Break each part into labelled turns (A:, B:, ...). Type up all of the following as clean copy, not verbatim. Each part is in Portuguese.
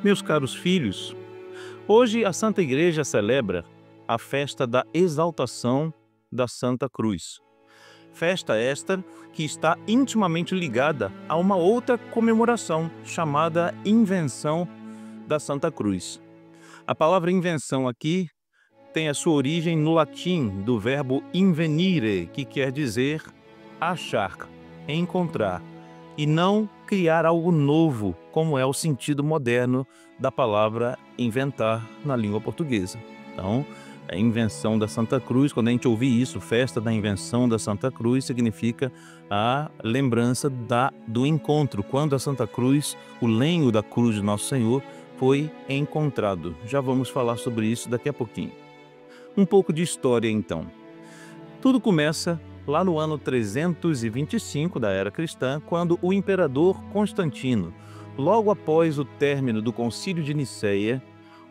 A: Meus caros filhos, hoje a Santa Igreja celebra a festa da exaltação da Santa Cruz. Festa esta que está intimamente ligada a uma outra comemoração chamada Invenção da Santa Cruz. A palavra invenção aqui tem a sua origem no latim do verbo invenire, que quer dizer achar, encontrar, e não criar algo novo, como é o sentido moderno da palavra inventar na língua portuguesa. Então, a invenção da Santa Cruz, quando a gente ouvir isso, festa da invenção da Santa Cruz, significa a lembrança do encontro, quando a Santa Cruz, o lenho da cruz de Nosso Senhor, foi encontrado. Já vamos falar sobre isso daqui a pouquinho. Um pouco de história, então. Tudo começa lá no ano 325 da era cristã, quando o imperador Constantino, logo após o término do Concílio de Nicéia,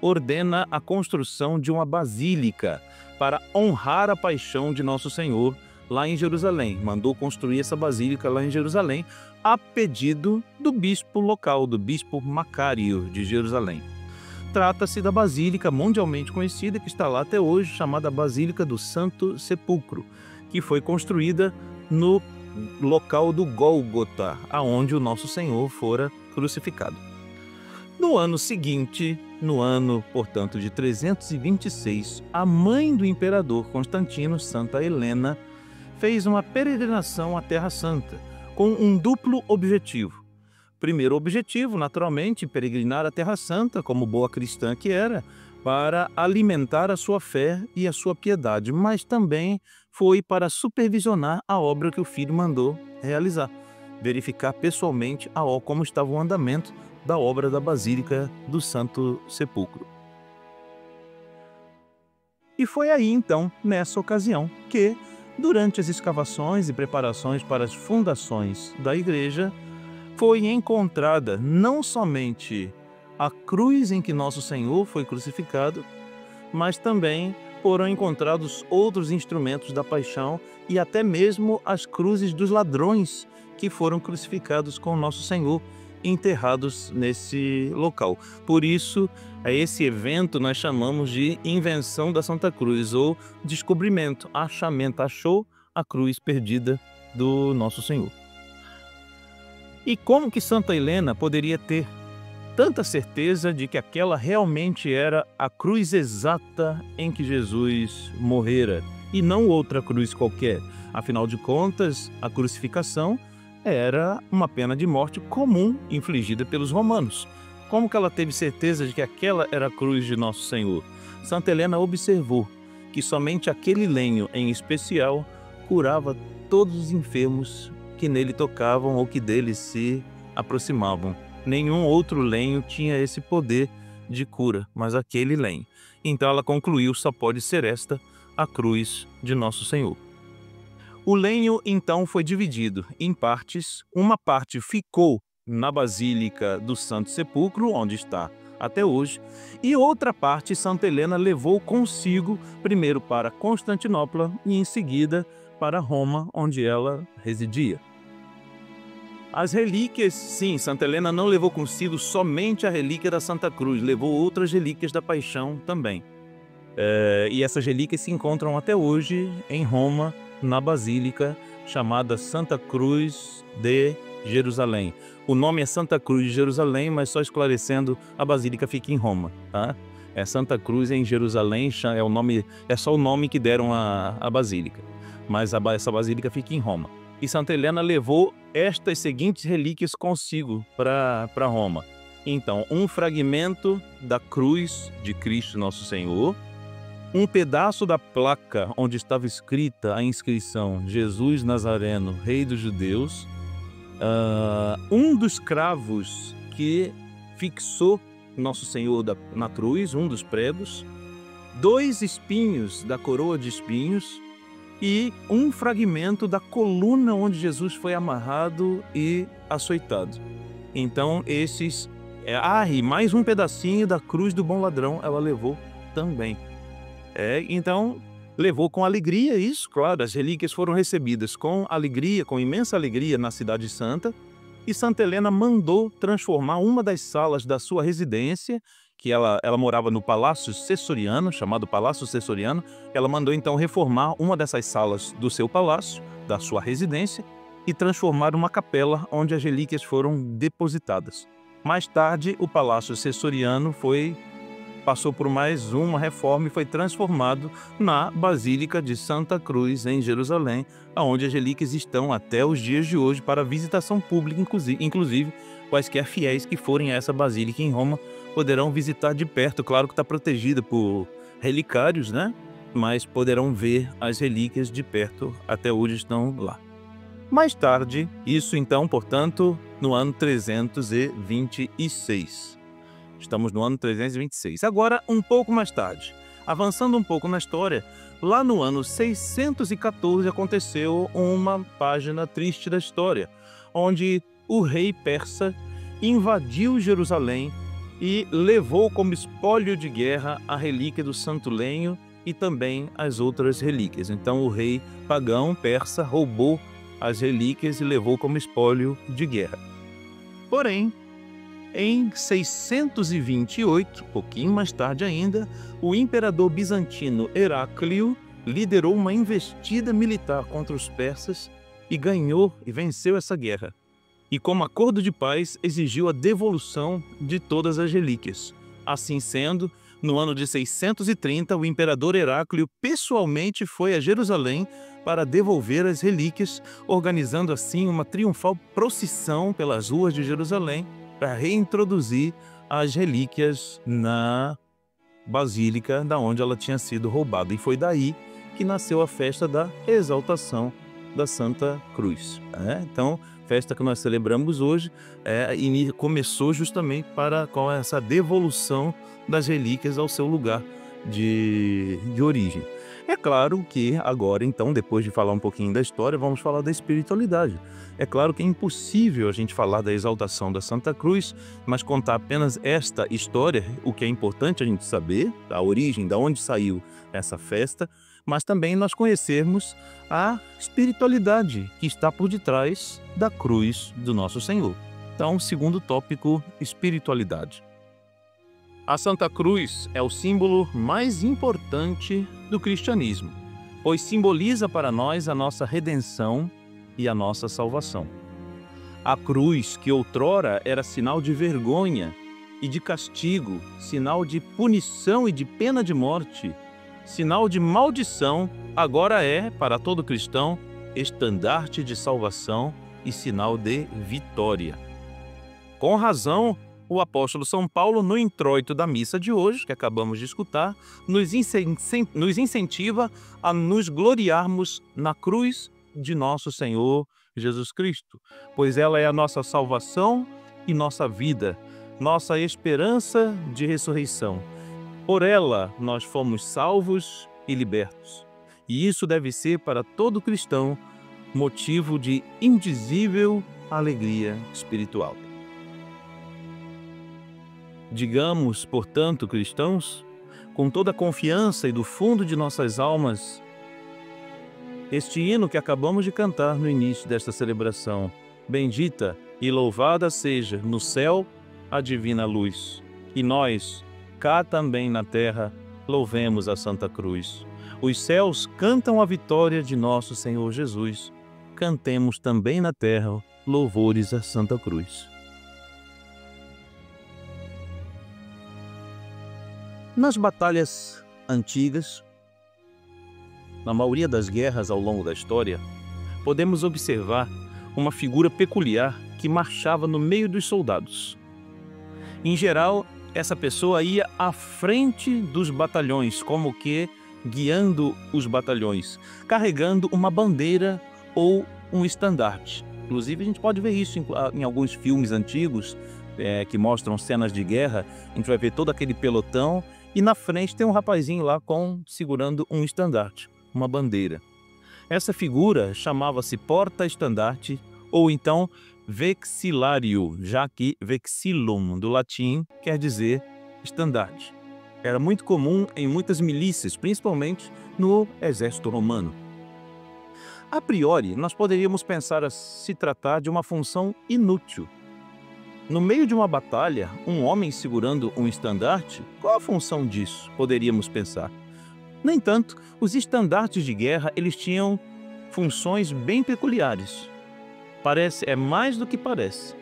A: ordena a construção de uma basílica para honrar a paixão de Nosso Senhor lá em Jerusalém. Mandou construir essa basílica lá em Jerusalém a pedido do bispo local, do bispo Macário de Jerusalém. Trata-se da basílica mundialmente conhecida que está lá até hoje, chamada Basílica do Santo Sepulcro, que foi construída no local do Gólgota, aonde o Nosso Senhor fora crucificado. No ano seguinte, no ano, portanto, de 326, a mãe do imperador Constantino, Santa Helena, fez uma peregrinação à Terra Santa, com um duplo objetivo. Primeiro objetivo, naturalmente, peregrinar à Terra Santa, como boa cristã que era, para alimentar a sua fé e a sua piedade, mas também foi para supervisionar a obra que o filho mandou realizar, verificar pessoalmente como estava o andamento da obra da Basílica do Santo Sepulcro. E foi aí, então, nessa ocasião, que, durante as escavações e preparações para as fundações da igreja, foi encontrada não somente a cruz em que Nosso Senhor foi crucificado, mas também foram encontrados outros instrumentos da paixão e até mesmo as cruzes dos ladrões que foram crucificados com Nosso Senhor, enterrados nesse local. Por isso, a esse evento nós chamamos de Invenção da Santa Cruz, ou descobrimento, achamento, achou a cruz perdida do Nosso Senhor. E como que Santa Helena poderia ter tanta certeza de que aquela realmente era a cruz exata em que Jesus morrera, e não outra cruz qualquer? Afinal de contas, a crucificação era uma pena de morte comum infligida pelos romanos. Como que ela teve certeza de que aquela era a cruz de Nosso Senhor? Santa Helena observou que somente aquele lenho em especial curava todos os enfermos que nele tocavam ou que dele se aproximavam. Nenhum outro lenho tinha esse poder de cura, mas aquele lenho. Então ela concluiu: só pode ser esta a cruz de Nosso Senhor. O lenho então foi dividido em partes. Uma parte ficou na Basílica do Santo Sepulcro, onde está até hoje, e outra parte Santa Helena levou consigo, primeiro para Constantinopla e em seguida para Roma, onde ela residia. As relíquias, sim, Santa Helena não levou consigo somente a relíquia da Santa Cruz, levou outras relíquias da paixão também. E essas relíquias se encontram até hoje em Roma, na Basílica chamada Santa Cruz de Jerusalém. O nome é Santa Cruz de Jerusalém, mas só esclarecendo, a Basílica fica em Roma, tá? É Santa Cruz em Jerusalém, é só o nome que deram à Basílica, mas essa Basílica fica em Roma. E Santa Helena levou estas seguintes relíquias consigo para Roma. Então, um fragmento da cruz de Cristo Nosso Senhor, um pedaço da placa onde estava escrita a inscrição Jesus Nazareno, Rei dos Judeus, um dos cravos que fixou Nosso Senhor na cruz, um dos pregos, 2 espinhos da coroa de espinhos e um fragmento da coluna onde Jesus foi amarrado e açoitado. Então e mais um pedacinho da cruz do bom ladrão ela levou também. Então levou com alegria isso, claro, as relíquias foram recebidas com alegria, com imensa alegria na Cidade Santa, e Santa Helena mandou transformar uma das salas da sua residência, que ela morava no Palácio Cessoriano, chamado Palácio Cessoriano. Ela mandou então reformar uma dessas salas do seu palácio, da sua residência, e transformar uma capela onde as relíquias foram depositadas. Mais tarde, o Palácio Cessoriano passou por mais uma reforma e foi transformado na Basílica de Santa Cruz, em Jerusalém, onde as relíquias estão até os dias de hoje para visitação pública, inclusive quaisquer fiéis que forem a essa basílica em Roma poderão visitar de perto. Claro que está protegida por relicários, né? Mas poderão ver as relíquias de perto, até hoje estão lá. Mais tarde, isso então, portanto, no ano 326. Estamos no ano 326. Agora, um pouco mais tarde, avançando um pouco na história, lá no ano 614 aconteceu uma página triste da história, onde o rei persa invadiu Jerusalém e levou como espólio de guerra a relíquia do Santo Lenho e também as outras relíquias. Então o rei pagão persa roubou as relíquias e levou como espólio de guerra. Porém, em 628, pouquinho mais tarde ainda, o imperador bizantino Heráclio liderou uma investida militar contra os persas e ganhou e venceu essa guerra. E como acordo de paz, exigiu a devolução de todas as relíquias. Assim sendo, no ano de 630, o imperador Heráclio pessoalmente foi a Jerusalém para devolver as relíquias, organizando assim uma triunfal procissão pelas ruas de Jerusalém para reintroduzir as relíquias na basílica da onde ela tinha sido roubada. E foi daí que nasceu a festa da exaltação da Santa Cruz. Então, festa que nós celebramos hoje e começou justamente com essa devolução das relíquias ao seu lugar de origem. É claro que agora, então, depois de falar um pouquinho da história, vamos falar da espiritualidade. É claro que é impossível a gente falar da exaltação da Santa Cruz, mas contar apenas esta história. O que é importante a gente saber, a origem, de onde saiu essa festa, mas também nós conhecermos a espiritualidade que está por detrás da cruz do nosso Senhor. Então, segundo tópico, espiritualidade. A Santa Cruz é o símbolo mais importante do cristianismo, pois simboliza para nós a nossa redenção e a nossa salvação. A cruz, que outrora era sinal de vergonha e de castigo, sinal de punição e de pena de morte, sinal de maldição, agora é, para todo cristão, estandarte de salvação e sinal de vitória. Com razão, o apóstolo São Paulo, no introito da missa de hoje, que acabamos de escutar, nos incentiva a nos gloriarmos na cruz de nosso Senhor Jesus Cristo, pois ela é a nossa salvação e nossa vida, nossa esperança de ressurreição. Por ela nós fomos salvos e libertos. E isso deve ser para todo cristão motivo de indizível alegria espiritual. Digamos, portanto, cristãos, com toda a confiança e do fundo de nossas almas, este hino que acabamos de cantar no início desta celebração: bendita e louvada seja no céu a divina luz, e nós, cá também na terra, louvemos a Santa Cruz. Os céus cantam a vitória de nosso Senhor Jesus. Cantemos também na terra louvores à Santa Cruz. Nas batalhas antigas, na maioria das guerras ao longo da história, podemos observar uma figura peculiar que marchava no meio dos soldados. Em geral, essa pessoa ia à frente dos batalhões, como que guiando os batalhões, carregando uma bandeira ou um estandarte. Inclusive, a gente pode ver isso em alguns filmes antigos que mostram cenas de guerra. A gente vai ver todo aquele pelotão e na frente tem um rapazinho lá segurando um estandarte, uma bandeira. Essa figura chamava-se porta-estandarte ou então vexilário, já que vexillum, do latim, quer dizer estandarte. Era muito comum em muitas milícias, principalmente no exército romano. A priori, nós poderíamos pensar a se tratar de uma função inútil. No meio de uma batalha, um homem segurando um estandarte, qual a função disso? Poderíamos pensar. No entanto, os estandartes de guerra, eles tinham funções bem peculiares. É mais do que parece.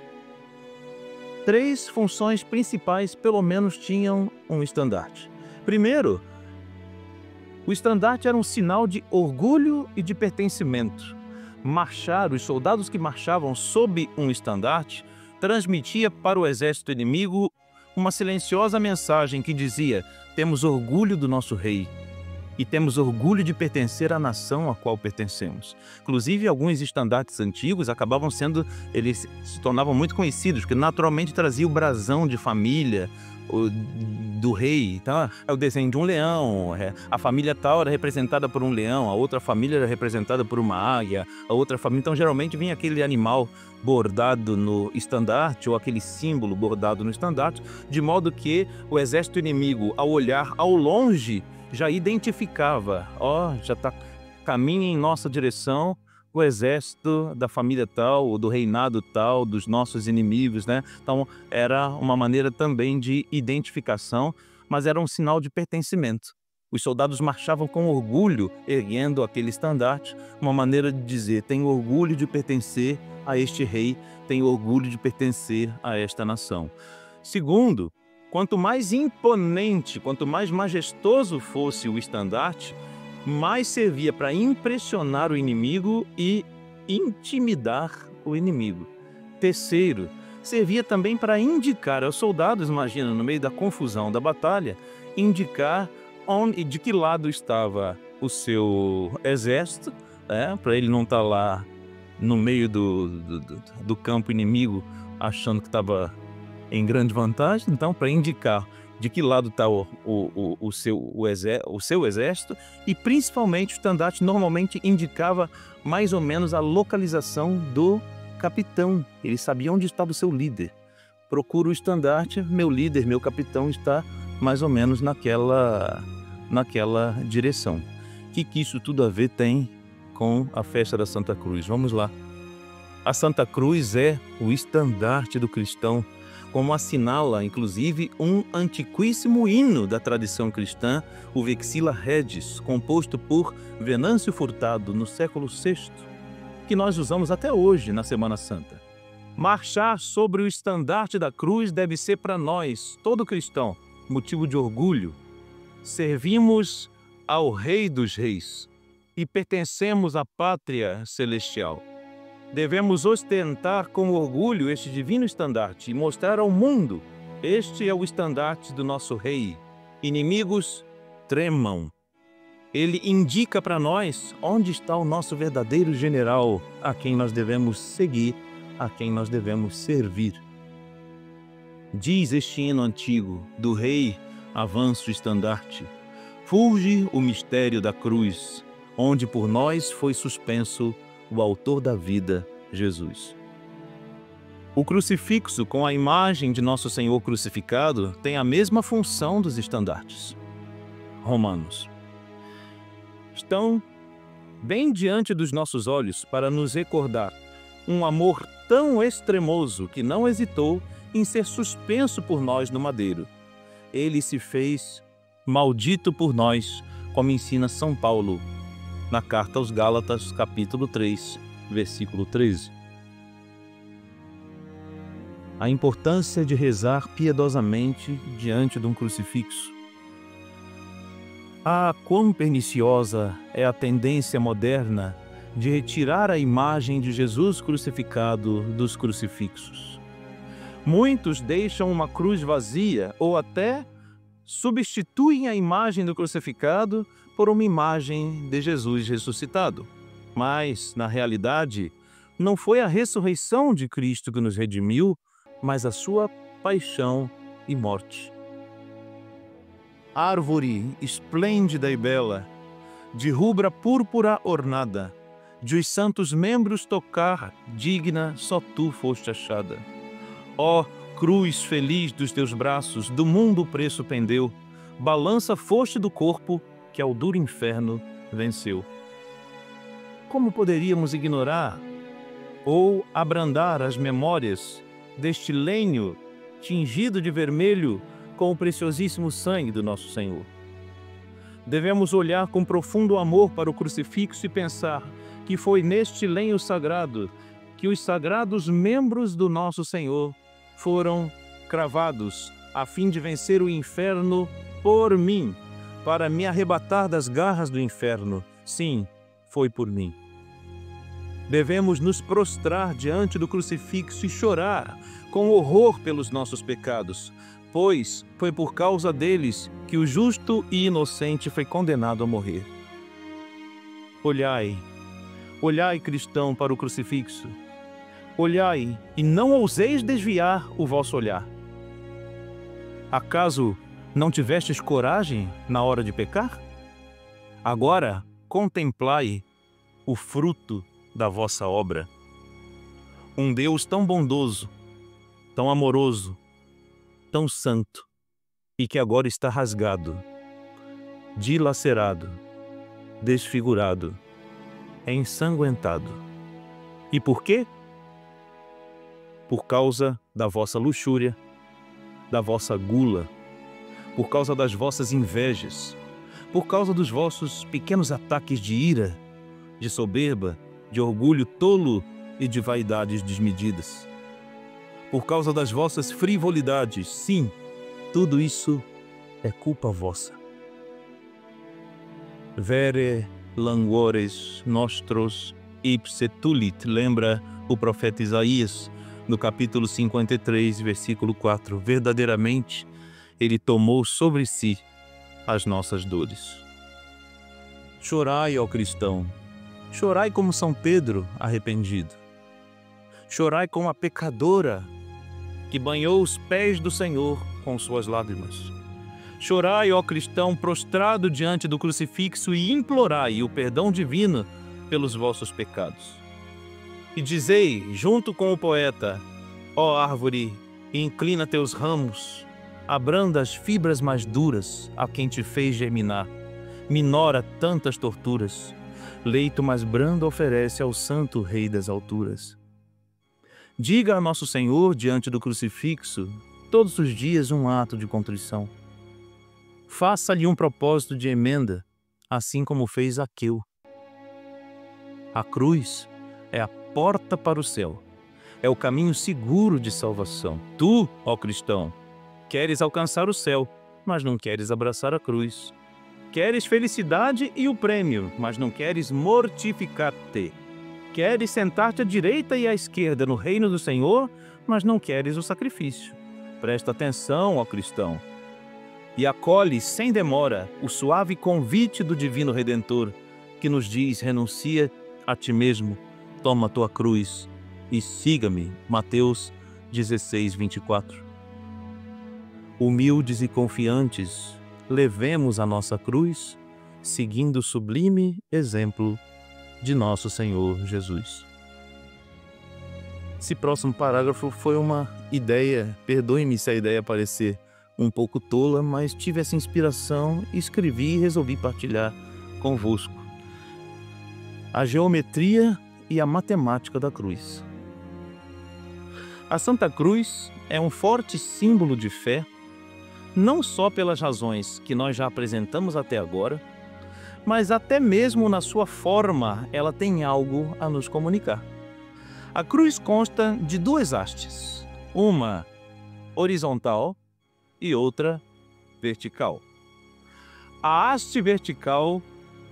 A: 3 funções principais, pelo menos, tinham um estandarte. Primeiro, o estandarte era um sinal de orgulho e de pertencimento. Os soldados que marchavam sob um estandarte transmitia para o exército inimigo uma silenciosa mensagem que dizia: temos orgulho do nosso rei e temos orgulho de pertencer à nação a qual pertencemos. Inclusive, alguns estandartes antigos eles se tornavam muito conhecidos, porque naturalmente trazia o brasão de família do rei. Então, é o desenho de um leão, a família tal era representada por um leão, a outra família era representada por uma águia, a outra família... Então, geralmente, vinha aquele animal bordado no estandarte, ou aquele símbolo bordado no estandarte, de modo que o exército inimigo, ao olhar ao longe, já identificava, já está caminho em nossa direção o exército da família tal, ou do reinado tal, dos nossos inimigos, né? Então, era uma maneira também de identificação, mas era um sinal de pertencimento. Os soldados marchavam com orgulho, erguendo aquele estandarte, uma maneira de dizer: tenho orgulho de pertencer a este rei, tenho orgulho de pertencer a esta nação. Segundo, quanto mais imponente, quanto mais majestoso fosse o estandarte, mais servia para impressionar o inimigo e intimidar o inimigo. Terceiro, servia também para indicar aos soldados, imagina, no meio da confusão da batalha, indicar de que lado estava o seu exército, para ele não estar lá no meio do campo inimigo achando que estava em grande vantagem. Então, para indicar de que lado está o seu exército, e principalmente o estandarte normalmente indicava mais ou menos a localização do capitão. Ele sabia onde estava o seu líder. Procura o estandarte, meu líder, meu capitão está mais ou menos naquela direção. O que isso tudo a ver tem com a festa da Santa Cruz? Vamos lá. A Santa Cruz é o estandarte do cristão, como assinala, inclusive, um antiquíssimo hino da tradição cristã, o Vexilla Regis, composto por Venâncio Furtado no século VI, que nós usamos até hoje na Semana Santa. Marchar sobre o estandarte da cruz deve ser para nós, todo cristão, motivo de orgulho. Servimos ao Rei dos Reis e pertencemos à pátria celestial. Devemos ostentar com orgulho este divino estandarte e mostrar ao mundo: este é o estandarte do nosso rei. Inimigos, tremam. Ele indica para nós onde está o nosso verdadeiro general, a quem nós devemos seguir, a quem nós devemos servir. Diz este hino antigo: do rei avança o estandarte, fulge o mistério da cruz, onde por nós foi suspenso o autor da vida, Jesus. O crucifixo com a imagem de Nosso Senhor crucificado tem a mesma função dos estandartes. Romanos. Estão bem diante dos nossos olhos para nos recordar um amor tão extremoso que não hesitou em ser suspenso por nós no madeiro. Ele se fez maldito por nós, como ensina São Paulo na carta aos Gálatas, capítulo 3, versículo 13. A importância de rezar piedosamente diante de um crucifixo. Quão perniciosa é a tendência moderna de retirar a imagem de Jesus crucificado dos crucifixos. Muitos deixam uma cruz vazia ou até substituem a imagem do crucificado por uma imagem de Jesus ressuscitado. Mas, na realidade, não foi a ressurreição de Cristo que nos redimiu, mas a sua paixão e morte. Árvore esplêndida e bela, de rubra púrpura ornada, de os santos membros tocar, digna só tu foste achada. Ó cruz feliz dos teus braços, do mundo o preço pendeu, balança foste do corpo, que ao duro inferno venceu. Como poderíamos ignorar ou abrandar as memórias deste lenho tingido de vermelho com o preciosíssimo sangue do nosso Senhor? Devemos olhar com profundo amor para o crucifixo e pensar que foi neste lenho sagrado que os sagrados membros do nosso Senhor foram cravados, a fim de vencer o inferno por mim, para me arrebatar das garras do inferno. Sim, foi por mim. Devemos nos prostrar diante do crucifixo e chorar com horror pelos nossos pecados, pois foi por causa deles que o justo e inocente foi condenado a morrer. Olhai, olhai, cristão, para o crucifixo. Olhai e não ouseis desviar o vosso olhar. Acaso não tivestes coragem na hora de pecar? Agora contemplai o fruto da vossa obra. Um Deus tão bondoso, tão amoroso, tão santo, e que agora está rasgado, dilacerado, desfigurado, ensanguentado. E por quê? Por causa da vossa luxúria, da vossa gula, por causa das vossas invejas, por causa dos vossos pequenos ataques de ira, de soberba, de orgulho tolo e de vaidades desmedidas. Por causa das vossas frivolidades, sim, tudo isso é culpa vossa. Vere languores nostros ipse tulit, lembra o profeta Isaías, no capítulo 53, versículo 4. Verdadeiramente, ele tomou sobre si as nossas dores. Chorai, ó cristão, chorai como São Pedro arrependido. Chorai como a pecadora que banhou os pés do Senhor com suas lágrimas. Chorai, ó cristão, prostrado diante do crucifixo e implorai o perdão divino pelos vossos pecados. E dizei, junto com o poeta: ó árvore, inclina teus ramos, abranda as fibras mais duras a quem te fez germinar, minora tantas torturas, leito mais brando oferece ao santo Rei das alturas. Diga a nosso Senhor diante do crucifixo, todos os dias um ato de contrição. Faça-lhe um propósito de emenda, assim como fez Zaqueu. A cruz é a porta para o céu, é o caminho seguro de salvação. Tu, ó cristão, queres alcançar o céu, mas não queres abraçar a cruz. Queres felicidade e o prêmio, mas não queres mortificar-te. Queres sentar-te à direita e à esquerda no reino do Senhor, mas não queres o sacrifício. Presta atenção, ó cristão, e acolhe sem demora o suave convite do Divino Redentor, que nos diz: renuncia a ti mesmo, toma a tua cruz e siga-me. Mateus 16, 24. Humildes e confiantes, levemos a nossa cruz, seguindo o sublime exemplo de nosso Senhor Jesus. Esse próximo parágrafo foi uma ideia, perdoe-me se a ideia parecer um pouco tola, mas tive essa inspiração, escrevi e resolvi partilhar convosco. A geometria e a matemática da cruz. A Santa Cruz é um forte símbolo de fé, não só pelas razões que nós já apresentamos até agora, mas até mesmo na sua forma ela tem algo a nos comunicar. A cruz consta de duas hastes, uma horizontal e outra vertical. A haste vertical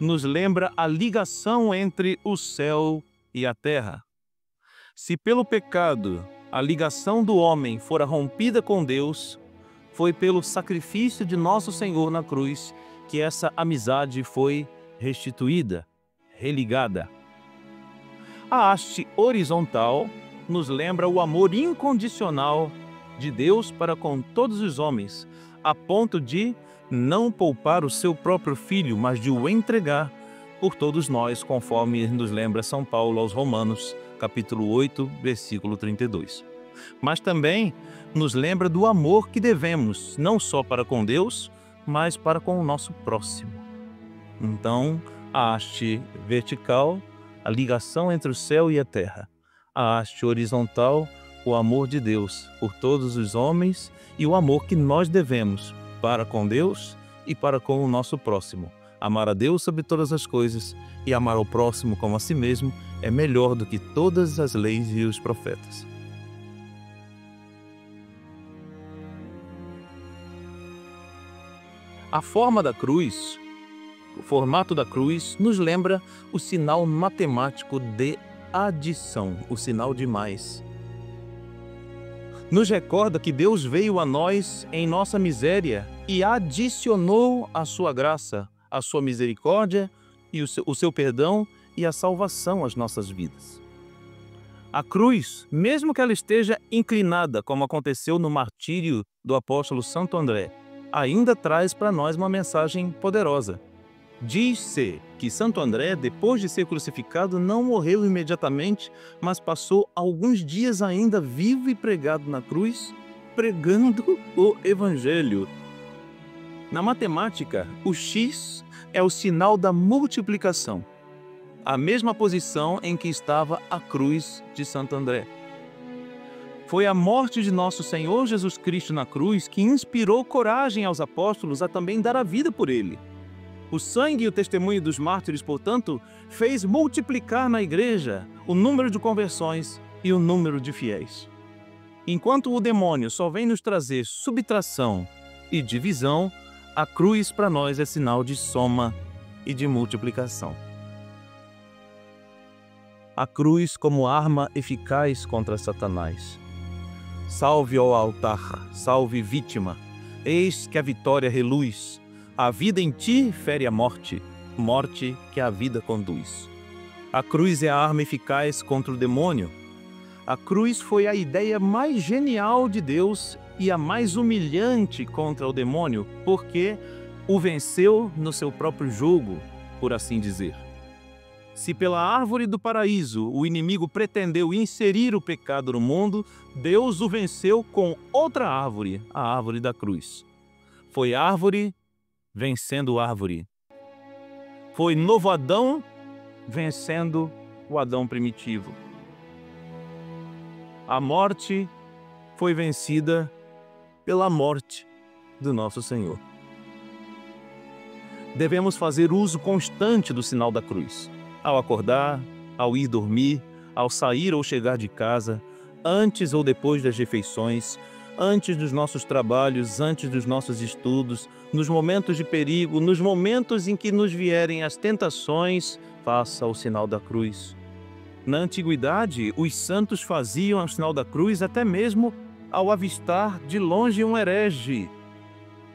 A: nos lembra a ligação entre o céu e a terra. Se pelo pecado a ligação do homem fora rompida com Deus, foi pelo sacrifício de nosso Senhor na cruz que essa amizade foi restituída, religada. A haste horizontal nos lembra o amor incondicional de Deus para com todos os homens, a ponto de não poupar o seu próprio filho, mas de o entregar por todos nós, conforme nos lembra São Paulo aos Romanos, capítulo 8, versículo 32. Mas também nos lembra do amor que devemos, não só para com Deus, mas para com o nosso próximo. Então, a haste vertical a ligação entre o céu e a terra, a haste horizontal, o amor de Deus por todos os homens e o amor que nós devemos para com Deus e para com o nosso próximo. Amar a Deus sobre todas as coisas e amar ao próximo como a si mesmo é melhor do que todas as leis e os profetas. A forma da cruz, o formato da cruz, nos lembra o sinal matemático de adição, o sinal de mais. Nos recorda que Deus veio a nós em nossa miséria e adicionou a sua graça, a sua misericórdia e o seu perdão e a salvação às nossas vidas. A cruz, mesmo que ela esteja inclinada, como aconteceu no martírio do apóstolo Santo André, ainda traz para nós uma mensagem poderosa. Diz-se que Santo André, depois de ser crucificado, não morreu imediatamente, mas passou alguns dias ainda vivo e pregado na cruz, pregando o Evangelho. Na matemática, o X é o sinal da multiplicação, a mesma posição em que estava a cruz de Santo André. Foi a morte de nosso Senhor Jesus Cristo na cruz que inspirou coragem aos apóstolos a também dar a vida por ele. O sangue e o testemunho dos mártires, portanto, fez multiplicar na igreja o número de conversões e o número de fiéis. Enquanto o demônio só vem nos trazer subtração e divisão, a cruz para nós é sinal de soma e de multiplicação. A cruz como arma eficaz contra Satanás. Salve, ó altar, salve, vítima, eis que a vitória reluz. A vida em ti fere a morte, morte que a vida conduz. A cruz é a arma eficaz contra o demônio. A cruz foi a ideia mais genial de Deus e a mais humilhante contra o demônio, porque o venceu no seu próprio jugo, por assim dizer. Se pela árvore do paraíso o inimigo pretendeu inserir o pecado no mundo, Deus o venceu com outra árvore, a árvore da cruz. Foi árvore vencendo árvore. Foi novo Adão vencendo o Adão primitivo. A morte foi vencida pela morte do nosso Senhor. Devemos fazer uso constante do sinal da cruz. Ao acordar, ao ir dormir, ao sair ou chegar de casa, antes ou depois das refeições, antes dos nossos trabalhos, antes dos nossos estudos, nos momentos de perigo, nos momentos em que nos vierem as tentações, faça o sinal da cruz. Na antiguidade, os santos faziam o sinal da cruz até mesmo ao avistar de longe um herege.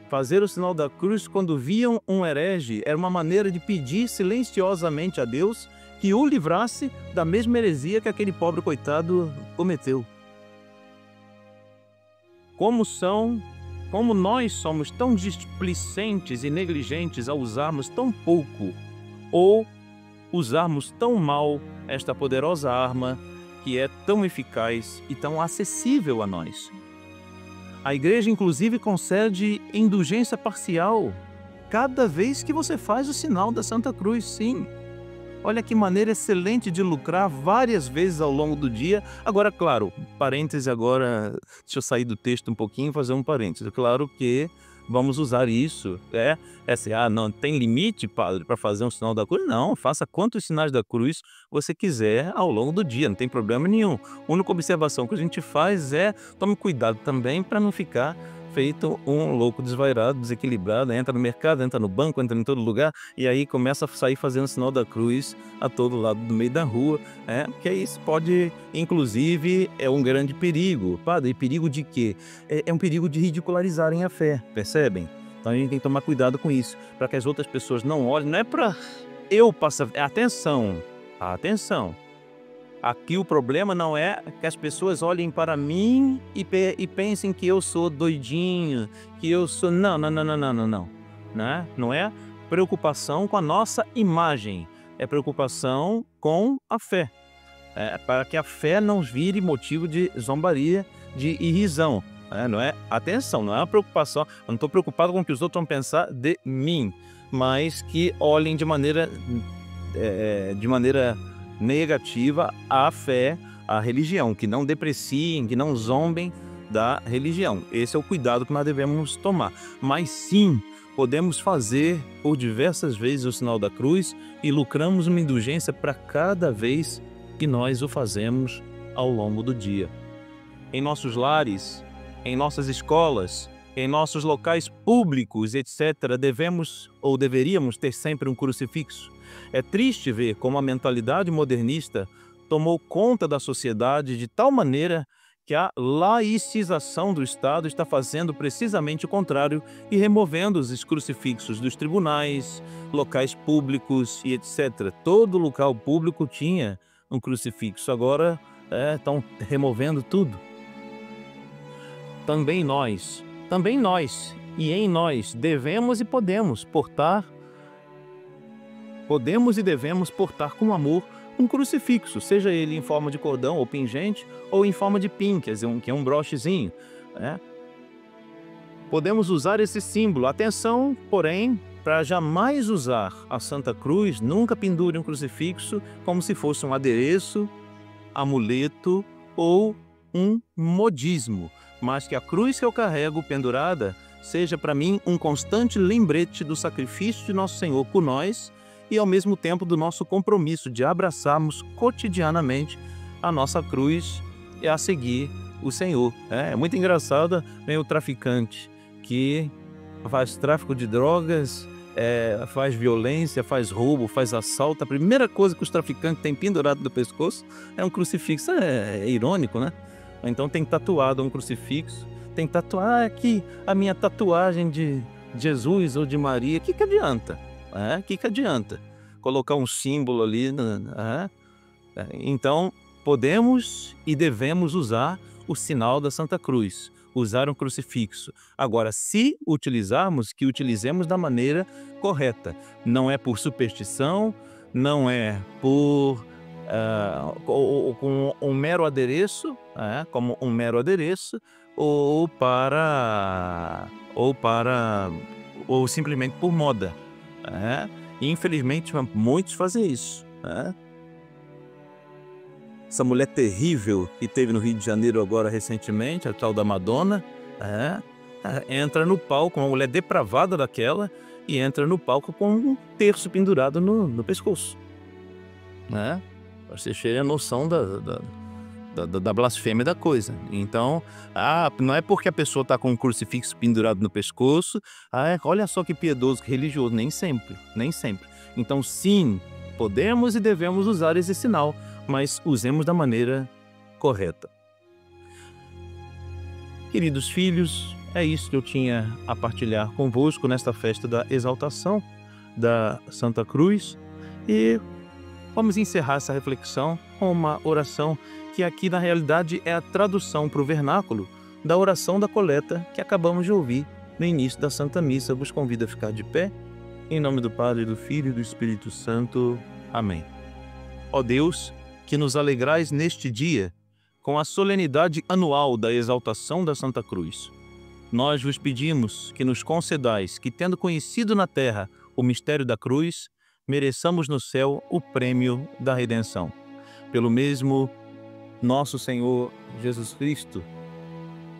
A: Fazer o sinal da cruz quando viam um herege era uma maneira de pedir silenciosamente a Deus que o livrasse da mesma heresia que aquele pobre coitado cometeu. Como nós somos tão displicentes e negligentes ao usarmos tão pouco ou usarmos tão mal esta poderosa arma que é tão eficaz e tão acessível a nós. A igreja, inclusive, concede indulgência parcial cada vez que você faz o sinal da Santa Cruz, sim. Olha que maneira excelente de lucrar várias vezes ao longo do dia. Agora, claro, parêntese agora, deixa eu sair do texto um pouquinho e fazer um parêntese. Claro que vamos usar isso, não tem limite, padre, para fazer um sinal da cruz? Não, faça quantos sinais da cruz você quiser ao longo do dia, não tem problema nenhum. A única observação que a gente faz é, tome cuidado também para não ficar feito um louco desvairado, desequilibrado, entra no mercado, entra no banco, entra em todo lugar e aí começa a sair fazendo o sinal da cruz a todo lado do meio da rua, que isso pode, inclusive, é um grande perigo. Padre, perigo de quê? É um perigo de ridicularizarem a fé, percebem? Então a gente tem que tomar cuidado com isso, para que as outras pessoas não olhem, não é para eu passar... Atenção! Aqui o problema não é que as pessoas olhem para mim e pensem que eu sou doidinho, que eu sou... Não. Não é preocupação com a nossa imagem, é preocupação com a fé. Para que a fé não vire motivo de zombaria, de irrisão. Não é? Atenção, não é uma preocupação. Eu não estou preocupado com o que os outros vão pensar de mim, mas que olhem de maneira negativa à fé, à religião, que não depreciem, que não zombem da religião. Esse é o cuidado que nós devemos tomar. Mas sim, podemos fazer por diversas vezes o sinal da cruz e lucramos uma indulgência para cada vez que nós o fazemos ao longo do dia. Em nossos lares, em nossas escolas, em nossos locais públicos, etc., devemos ou deveríamos ter sempre um crucifixo. É triste ver como a mentalidade modernista tomou conta da sociedade de tal maneira que a laicização do Estado está fazendo precisamente o contrário e removendo os crucifixos dos tribunais, locais públicos e etc. Todo local público tinha um crucifixo, agora estão removendo tudo. Também nós, e em nós, devemos e devemos portar com amor um crucifixo, seja ele em forma de cordão ou pingente, ou em forma de pin, que é um brochezinho. Podemos usar esse símbolo. Atenção, porém, para jamais usar a Santa Cruz, nunca pendure um crucifixo como se fosse um adereço, amuleto ou um modismo, mas que a cruz que eu carrego pendurada seja para mim um constante lembrete do sacrifício de Nosso Senhor por nós e ao mesmo tempo do nosso compromisso de abraçarmos cotidianamente a nossa cruz e a seguir o Senhor. É muito engraçado, vem o traficante que faz tráfico de drogas, faz violência, faz roubo, faz assalto. A primeira coisa que os traficantes têm pendurado do pescoço é um crucifixo. É irônico, né? Então tem tatuado um crucifixo, tem tatuar aqui a minha tatuagem de Jesus ou de Maria. O que adianta? Que adianta colocar um símbolo ali? Então podemos e devemos usar o sinal da Santa Cruz, usar um crucifixo. Agora, se utilizarmos, que utilizemos da maneira correta. Não é por superstição, não é por com um mero adereço, como um mero adereço, ou simplesmente por moda. E, infelizmente, muitos fazem isso. Essa mulher terrível que teve no Rio de Janeiro agora recentemente, a tal da Madonna, entra no palco, uma mulher depravada daquela, e entra no palco com um terço pendurado no pescoço. Você chega a noção da blasfêmia da coisa. Então, não é porque a pessoa está com um crucifixo pendurado no pescoço, olha só que piedoso, que religioso. Nem sempre, nem sempre. Então, sim, podemos e devemos usar esse sinal, mas usemos da maneira correta. Queridos filhos, é isso que eu tinha a partilhar convosco nesta festa da exaltação da Santa Cruz. E vamos encerrar essa reflexão com uma oração que aqui na realidade é a tradução para o vernáculo da oração da coleta que acabamos de ouvir no início da Santa Missa. Eu vos convido a ficar de pé, em nome do Padre, do Filho e do Espírito Santo. Amém. Ó Deus, que nos alegrais neste dia com a solenidade anual da exaltação da Santa Cruz, nós vos pedimos que nos concedais que, tendo conhecido na terra o mistério da cruz, mereçamos no céu o prêmio da redenção. Pelo mesmo nosso Senhor Jesus Cristo,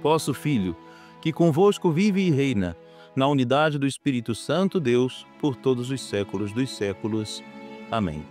A: vosso Filho, que convosco vive e reina, na unidade do Espírito Santo, Deus, por todos os séculos dos séculos. Amém.